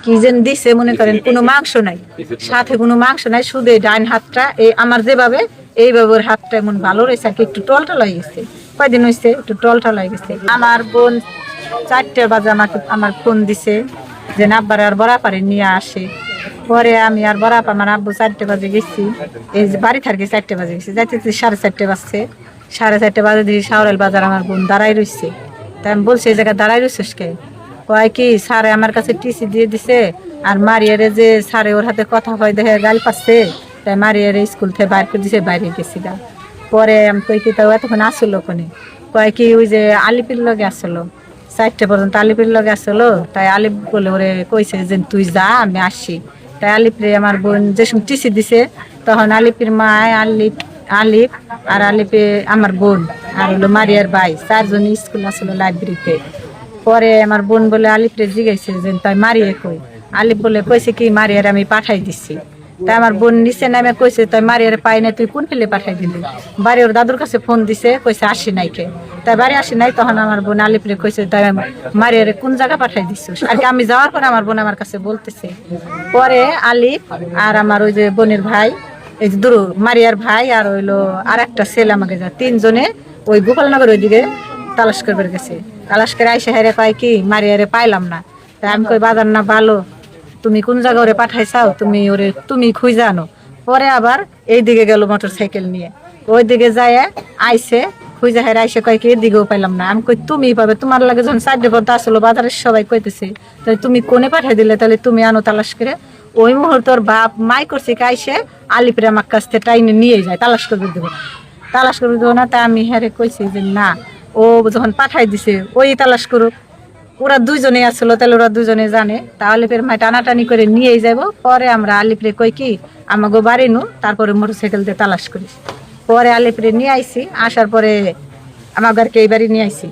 কি যেন দিছে মনে করেন, কোনো মাংস নাই, সাথে কোনো মাংস নাই, শুধু এই ডাইন হাতটা এই আমার যেভাবে এইভাবে ওর হাতটা এমন ভালো রয়েছে আর কি, একটু টলটল হয়ে গেছে। কয়দিন হয়েছে একটু টলটল হয়ে গেছে। আমার বোন 4টে বাজে আমাকে আমার ফোন দিছে যে আব্বার আর বরাপারে নিয়ে আসে। পরে আমি আর বরাপ আমার আব্বু 4টে বাজে গেছি, এই যে বাড়ি থাকি 4টে বাজে গেছি, যাইতে 4:30 বাজছে। 4:30 বাজে দিদি শাওরাল বাজার আমার বোন দাঁড়াই রয়েছে। তাই আমি বলছি এই জায়গায় দাঁড়াই রয়েছিস কে? কয় কি স্যারে আমার কাছে টিসি দিয়ে দিছে, আর মারিয়ারে যে স্যারে ওর হাতে কথা কয় দেখে গাল পাচ্ছে, তাই মারিয়ারে স্কুল থেকে বাইর করে দিছে, বাইরে গেছি গা। পরে আমি কই কি তাও এতক্ষণ আসলো ওখানে? কয় কি ওই যে আলিপির লগে আসলো, 4টে পর্যন্ত আলিপির লগে আসলো। তাই আলিপ বলে ওরে কইছে যে তুই যা আমি আসি। তাই আলিপরে আমার বোন যে সময় টিসি দিছে, তখন আলিপের মা আলিপ আলিপ আর আলিপে আমার বোন আর হলো মারিয়ার ভাই 4জন স্কুল আসলো লাইব্রেরিতে। পরে আমার বোন বলে আলিপরে জিগাইছে যে তাই মারিয়ে কই? আলিপ বলে কইছে কি মারিয়ার আমি পাঠাই দিচ্ছি। তাই আমার বোন নিচে নামে কইছে তাই মারিয়ার পাই না, তুই কোন ফেলে পাঠাই দিলি? বাড়ি ওর দাদুর কাছে ফোন দিছে, কইছে আসি নাই কে? তাই বাড়ি আসি নাই। তখন আমার বোন আলিপরে কইছে তাই মারিয়ারে কোন জায়গা পাঠাই দিচ্ছ আর কি। আমি যাওয়ার পরে আমার বোন আমার কাছে বলতেছে। পরে আলিপ আর আমার ওই যে বোনের ভাই, এই যে দুরু মারিয়ার ভাই আর হইলো আর একটা ছেলে আমাকে যা 3জনে ওই গোপালনগর ওইদিকে তালাশ করবে গেছে। তালাশ করে আইসা হেরে কয় কি মারিয়ারে পাইলাম না। তাই আমি কই বাজার না ভালো, তুমি কোন জায়গা ওরে পাঠাইছাও, তুমি খুঁজে আনো। পরে আবার এইদিকে গেল মোটর সাইকেল নিয়ে, ওই দিকে যায় আইসে খুঁজে হেরে আইসে কয় কি এদিকেও পাইলাম না। আমি কই তুমি পাবে, তোমার লাগে যখন 4টে পর্যন্ত আসলো বাজারের সবাই কইতেছে, তাহলে তুমি কোনে পাঠাই দিলে, তাহলে তুমি আনো তালাশ করে। ওই মুহূর্তে ওর বাপ মাই করছে আইসে আলিপরে আমার কাছ থেকে টাইনে নিয়ে যায়, তালাশ করবে দেবো না, তালাশ করবে দেবো না। তাই আমি হেরে কইছি যে না, ও যখন পাঠাই দিছে ওই তালাশ করুক, ওরা 2জনে আসলো, তাহলে ওরা 2জনে জানে। তাহলে ফের মাই টানাটানি করে নিয়েই যাব। পরে আমরা আলিপরে কই কি আমাকে বাড়ি নু, তারপরে মোটর সাইকেল দিয়ে তালাশ করি। পরে আলিপরে নিয়ে আইছি, আসার পরে আমার ঘরকে এই বাড়ি নিয়ে আইছি।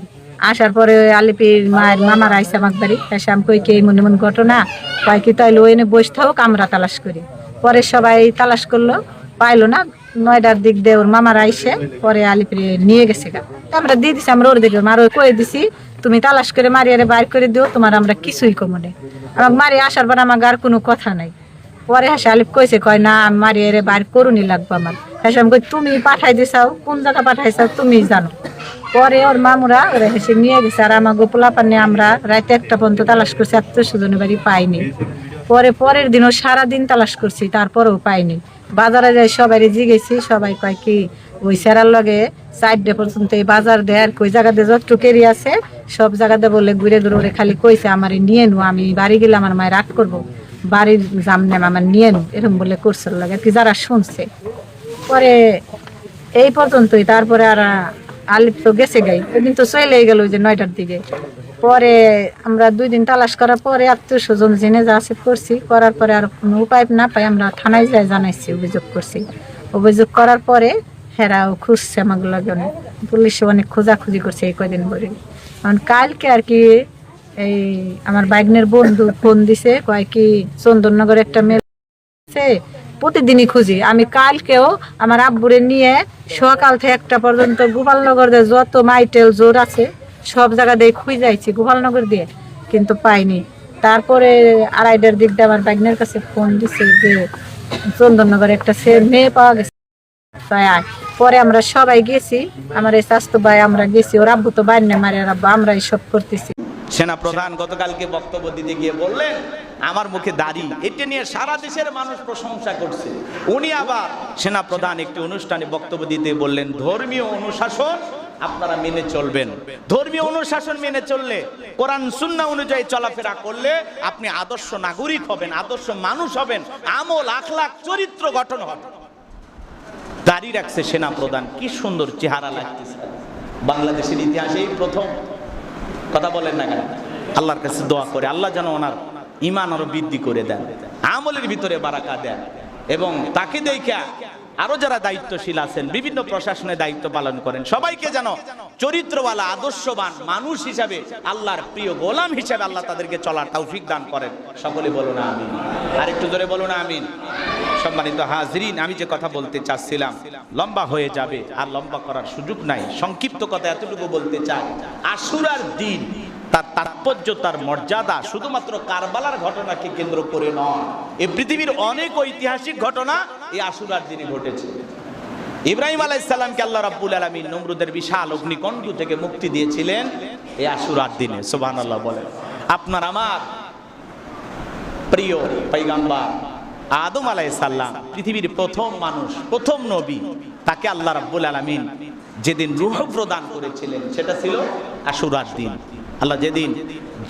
আসার পরে আলিপির মায়ের মামার আইসে আমার বাড়ি, এসে আমি কই কি এই মনে মন ঘটনা, কয় কি তাইলে ওই বসে থাকুক আমরা তালাশ করি। পরে সবাই তালাশ করলো, পাইলো না। 9টার দিক দিয়ে ওর মামার আইসে পরে আলিপুরে নিয়ে গেছে গা। আমরা দিয়ে দিছি, আমরা ওর দিকে মার কয়ে দিছি তুমি তালাশ করে মারিয়ারে বাইর করে দিও, তোমার আমরা কিছুই কমনে। আমাকে মারি আসার পর আমার আর কোনো কথা নাই। পরে হাসে আলিপ কইছে কয় না আমি মারিয়ারে বাইর করুনি লাগবো আমার। হাসে আমি কই তুমি পাঠাই দিছাও, কোন জায়গা পাঠাইছাও তুমি জানো। পরে ওর মামুরা ওরা হেসে নিয়ে গেছে, আর আমার গোপলা পান্নে আমরা রাতে 1টা পর্যন্ত তালাশ করছি, 700 জনের বাড়ি পাইনি। পরে পরের দিনও সারাদিন তালাশ করছি, তারপরেও পাইনি। বাজারে যাই সবাই জিগেছি, সবাই কয় কি ওই সেরার লগে 4টে পর্যন্ত এই বাজার দেয় আর কই জায়গাতে যতটুকু এরিয়া আছে সব জায়গাতে বলে ঘুরে ঘুরে খালি কইছে আমার নিয়ে নু, আমি বাড়ি গেলে আমার মায়ের রাগ করবো, বাড়ির সামনে আমার নিয়ে নু, এরকম বলে করছে লাগে আর কি যারা শুনছে। পরে এই পর্যন্তই। তারপরে আর আলিপ তো গেছে গাই, ওইদিন তো চলে গেল ওই যে 9টার দিকে। পরে আমরা 2 দিন তালাশ করার পরে 800 জন জেনে যা আছে করছি, করার পরে আর কোনো উপায় না পাই আমরা থানায় যাই জানাইছি, অভিযোগ করছি। অভিযোগ করার পরে হেরাও খুঁজছে আমাকে লাগে, অনেক পুলিশে অনেক খোঁজাখুঁজি করছে এই কয়দিন ধরে। কারণ কালকে আর কি এই আমার বাইগনের বন্ধু ফোন দিছে, কয় কি চন্দননগরে একটা মেয়ে আছে, প্রতিদিনই খুঁজি। আমি কালকেও আমার আব্বুরে নিয়ে সকাল থেকে 1টা পর্যন্ত গোপালনগর দিয়ে যত মাইটেল জোর আছে সব জায়গা দিয়ে খুঁজে যাইছি গোপালনগর দিয়ে, কিন্তু পাইনি। তারপরে 2:30টার দিক দিয়ে আমার বাইগনের কাছে ফোন দিছে যে চন্দননগরে একটা মেয়ে পাওয়া গেছে, তাই আয়। পরে আমরা সবাই গেছি, আমার এই স্বাস্থ্য ভাই আমরা গেছি, ওর আব্বু তো বাইরে মারে, আর আব্বু আমরা এইসব করতেছি। সেনা প্রধান গতকালকে বক্তব্য দিতে গিয়ে বললেন আমার মুখে দাড়ি, এটা নিয়ে সারা দেশের মানুষ প্রশংসা করছে। উনি আবার সেনা প্রধান একটি অনুষ্ঠানে বক্তব্য দিতে বললেন ধর্মীয় অনুশাসন আপনারা মেনে চলবেন। ধর্মীয় অনুশাসন মেনে চললে, কোরআন সুন্নাহ অনুযায়ী চলাফেরা করলে আপনি আদর্শ নাগরিক হবেন, আদর্শ মানুষ হবেন, আমল আখলাক চরিত্র গঠন হবে। দাড়ি রাখছে সেনা প্রধান, কি সুন্দর চেহারা লাগতেছে। বাংলাদেশের ইতিহাসে প্রথম। কথা বলেন না কেন? আল্লাহর কাছে দোয়া করে আল্লাহ যেন ওনার ঈমান আরো বৃদ্ধি করে দেন, আমলের ভিতরে বারাকা দেন, এবং তাকে দেখা আরো যারা দায়িত্বশীল আছেন বিভিন্ন প্রশাসনে দায়িত্ব পালন করেন সবাইকে যেন চরিত্রওয়ালা আদর্শবান মানুষ হিসাবে, আল্লাহর প্রিয় গোলাম হিসাবে আল্লাহ তাদেরকে চলার তৌফিক দান করেন। সকলে বলুন আমিন। আর একটু জোরে বলুন আমিন। সম্মানিত হাজরিন, আমি যে কথা বলতে চাচ্ছিলাম লম্বা হয়ে যাবে, আর লম্বা করার সুযোগ নাই। সংক্ষিপ্ত কথা এতটুকু বলতে চাই, আশুরার দিন তার তাৎপর্য, তার মর্যাদা শুধুমাত্র কারবালার ঘটনাকে কেন্দ্র করে নয়, এই পৃথিবীর অনেক ঐতিহাসিক ঘটনা এই আশুরার দিনে ঘটেছে। ইব্রাহিম আলাইহিস সালামকে আল্লাহ রাব্বুল আলামিন নমরুদের বিশাল অগ্নিকণ্ঠ থেকে মুক্তি দিয়েছিলেন এই আশুরার দিনে। সুবহানাল্লাহ বলেন। আপনার আমার প্রিয় পয়গম্বর আদম আলাইহিস সালাম, পৃথিবীর প্রথম মানুষ, প্রথম নবী, তাকে আল্লাহ রাব্বুল আলামিন যেদিন রূহ প্রদান করেছিলেন সেটা ছিল আশুরার দিন। আল্লাহ যেদিন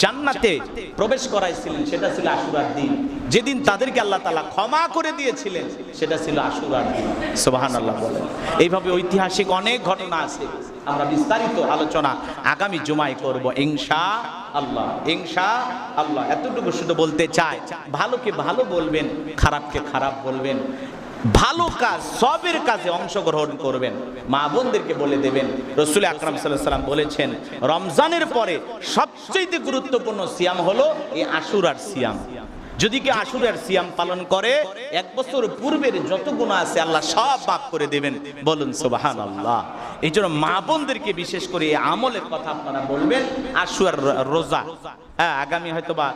জান্নাতে প্রবেশ করাইছিলেন সেটা ছিল আশুরার দিন। যেদিন তাদেরকে আল্লাহ তাআলা ক্ষমা করে দিয়েছিলেন সেটা ছিল আশুরার দিন। সুবহানাল্লাহ বলেন। এইভাবে ঐতিহাসিক অনেক ঘটনা আছে, আমরা বিস্তারিত আলোচনা আগামী জুমায় করব ইনশাআল্লাহ। ইনশাআল্লাহ এতটুকু শুধু বলতে চাই, ভালোকে ভালো বলবেন, খারাপকে খারাপ বলবেন, ভালো কাজ সবের কাজে অংশগ্রহণ করবেন, মা বোনদেরকে বলে দেবেন। রাসূল আকরাম সাল্লাল্লাহু আলাইহি ওয়াসাল্লাম বলেছেন, রমজানের পরে সবচেয়ে গুরুত্বপূর্ণ সিয়াম হলো এই আশুরার সিয়াম। যদি কি আশুরার সিয়াম পালন করে, এক বছর পূর্বের যত গুনাহ আছে আল্লাহ সব মাফ করে দেবেন। বলুন সুবহানাল্লাহ। এই জন্য মা বোনদেরকে বিশেষ করে এই আমলের কথা আপনারা বলবেন। আশুরার রোজা, হ্যাঁ, আগামী হয়তোবা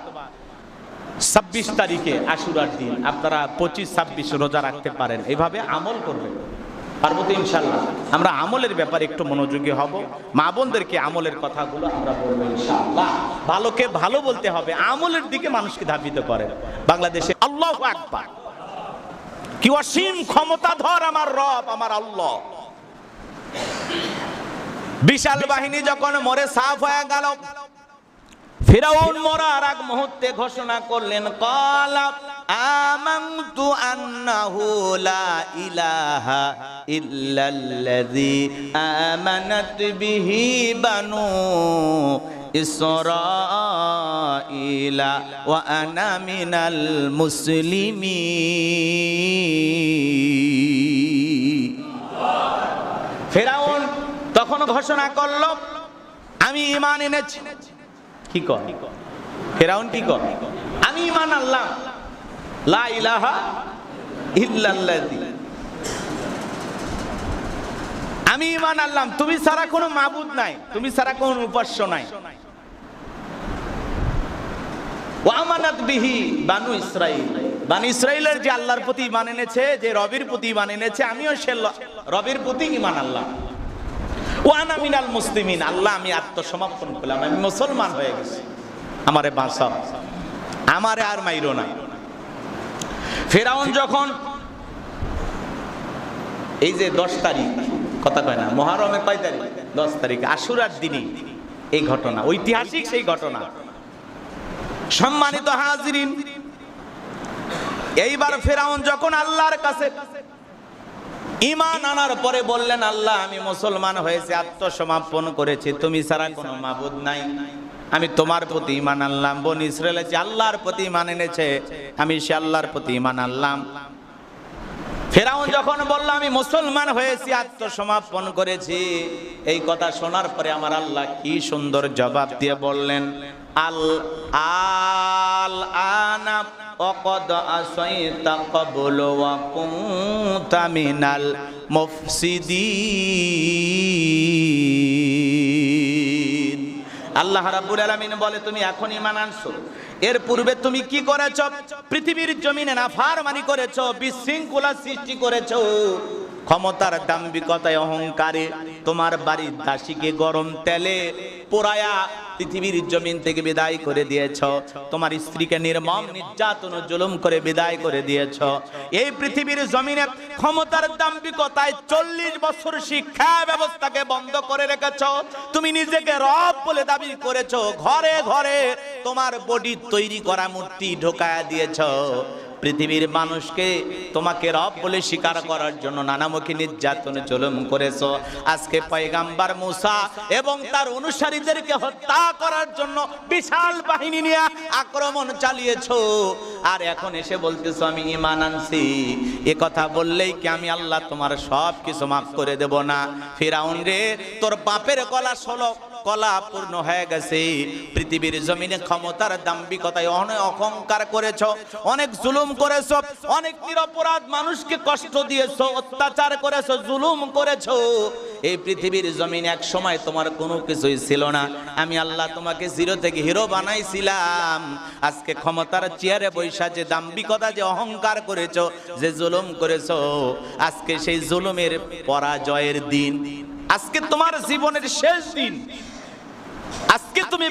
26 তারিখে আশুরার দিন, আপনারা 25-26 রোজা রাখতে পারেন, এইভাবে আমল করবেন। পারবো তো ইনশাআল্লাহ। আমরা আমলের ব্যাপারে একটু মনোযোগী হব, মা বোনদেরকে আমলের কথাগুলো আমরা বলবো ইনশাআল্লাহ। ভালোকে ভালো বলতে হবে, আমলের দিকে মানুষকে ধাবিত করে। বাংলাদেশে আল্লাহু আকবার, কি অসীম ক্ষমতাধর আমার রব, আমার আল্লাহ। বিশাল বাহিনী যখন মরে সাফ হয়ে গেল, ফিরাউন মরার আগ মুহূর্তে ঘোষণা করলেন, ক্বালা আমানতু আন্নাহু লা ইলাহা ইল্লাল্লাযী আমানাত বিহি বানু ইসরাঈলা ওয়া আনা মিনাল মুসলিমিন। ফিরাউন তখন ঘোষণা করল, আমি ঈমান এনেছি। কি কর ফিরাউন, কি কর? আমি ঈমান আনলাম, লা ইলাহা ইল্লাল্লাযী, আমি ঈমান আনলাম তুমি ছাড়া কোনো মাবুদ নাই, তুমি ছাড়া কোনো উপাস্য নাই। ওয়া আমানাত বিহি বানু ইসরাঈল, বানু ইসরাঈলের যে আল্লাহর প্রতি ঈমান এনেছে, যে রবের প্রতি ঈমান এনেছে, আমিও সে রবের প্রতি ঈমান আনলাম। ওয়া আনা মিনাল মুসলিমিন, আল্লাহ আমি আত্মসমর্পণ করলাম, আমি মুসলমান হয়ে গেছি, আমারে বাঁচাও, আমারে আর মাইরো না। ফিরাউন যখন এই যে 10 তারিখ, কথা কয় না, মুহররমের কয় তারিখ? 10 তারিখ, আশুরার দিনে এই ঘটনা, ঐতিহাসিক সেই ঘটনা। সম্মানিত হাজিরিন, এইবার ফিরাউন যখন আল্লাহর কাছে ঈমান আনার পরে বললেন, আল্লাহ আমি মুসলমান হয়েছে, আত্মসমর্পণ করেছি, তুমি ছাড়া কোনো মাবুদ নাই, আমি তোমার প্রতি ঈমান আনলাম। বনি ইসরাঈল যে আল্লাহর প্রতি ঈমান এনেছে, আমি সে আল্লাহর প্রতি ঈমান আনলাম। ফিরাউন যখন বলল আমি মুসলমান হয়েছি, আত্মসমর্পণ করেছি, এই কথা শোনার পরে আমার আল্লাহ কি সুন্দর জবাব দিয়ে বললেন, আল আনা وقد عصيت قبل وكنت من المفسدين। আল্লাহ রাব্বুল আলামিন বলে, তুমি এখন ঈমান আনছো, এর পূর্বে তুমি কি করেছো? পৃথিবীর জমিনে নাফরমানি করেছো, বিশৃঙ্খলা সৃষ্টি করেছো, ক্ষমতার দাম্ভিকতায় অহংকারে তোমার বাড়ির দাসীকে গরম তেলে পোড়ায়া পৃথিবীর জমিন থেকে বিদায় করে দিয়েছ, তোমার স্ত্রীকে নির্মম নির্যাতন জুলুম করে বিদায় করে দিয়েছ। এই পৃথিবীর জমিনে ক্ষমতার দাম্ভিকতায় 40 বছর শিক্ষা ব্যবস্থাকে বন্ধ করে রেখেছ, তুমি নিজেকে রব বলে দাবি করেছ, ঘরে ঘরে তোমার বডি তৈরি করা মূর্তি ঢোকায়া দিয়েছ। পৃথিবীর মানুষকে তোমাকে রব বলে স্বীকার করার জন্য নানামুখী নির্যাতন জুলুম করেছো। আজকে পয়গাম্বর মুসা এবং তার অনুসারীদেরকে হত্যা করার জন্য বিশাল বাহিনী নিয়ে আক্রমণ চালিয়েছো, আর এখন এসে বলতেছো আমি ঈমান আনছি। এ কথা বললেই কি আমি আল্লাহ তোমার সব কিছু মাফ করে দেব না? ফিরাউন রে, তোর বাপের গলা কলা পূর্ণ হয়ে গেছে। পৃথিবীর জমিনে ক্ষমতার দাম্ভিকতায় অনেক অহংকার করেছো, অনেক জুলুম করেছো, অনেক নিরপরাধ মানুষকে কষ্ট দিয়েছো, অত্যাচার করেছো, জুলুম করেছো। এই পৃথিবীর জমিনে এক সময় তোমার কোনো কিছুই ছিল না। আমি আল্লাহ তোমাকে জিরো থেকে হিরো বানাইছিলাম। আজকে ক্ষমতার চেয়ারে বৈশা যে দাম্ভিকতা, যে অহংকার করেছো, যে জুলুম করেছো, আজকে সেই জুলুমের পরাজয়ের দিন। আজকে তোমার জীবনের শেষ দিন। আজকে তুমি